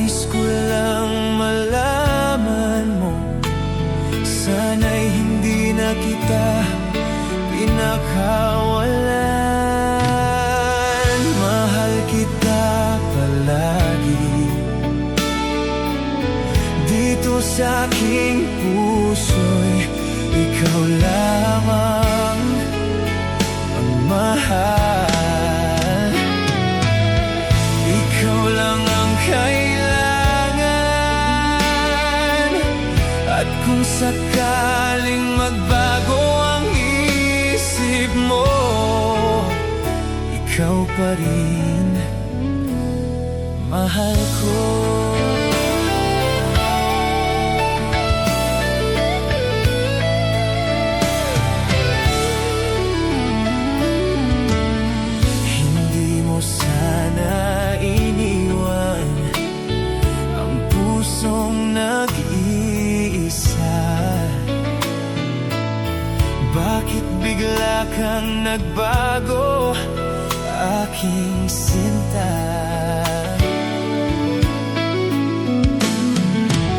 Nais ko lang malaman mo, sana'y hindi na kita pinakawalan. Mahal kita palagi, dito sa aking puso'y ikaw lamang ang mahal. Ikaw lang ang kailangan, at kung sakaling magbago ang isip mo, ikaw pa rin mahal ko. Hindi mo sana iniwan ang pusong nag-iisa. Bakit bigla kang nagbago, aking sinta?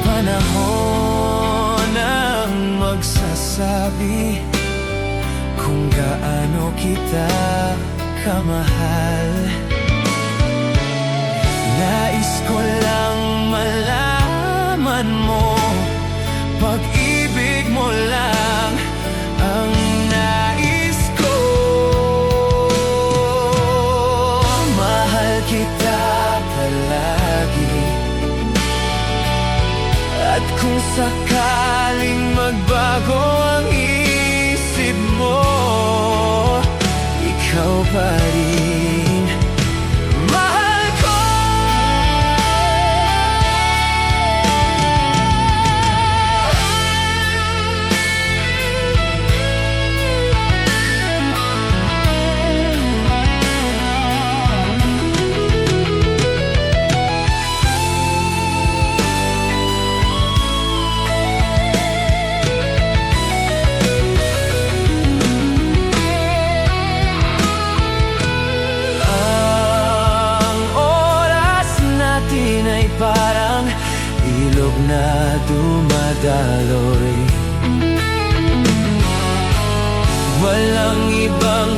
Panahon ang magsasabi kung gaano kita kamahal. Nais ko lang malaman mo, pag-ibig mo lang ang nais ko. Mahal kita palagi, at kung sakaling magbago ang isip mo, ikaw pa rin mahal ko. Parang ilog na dumadaloy, walang ibang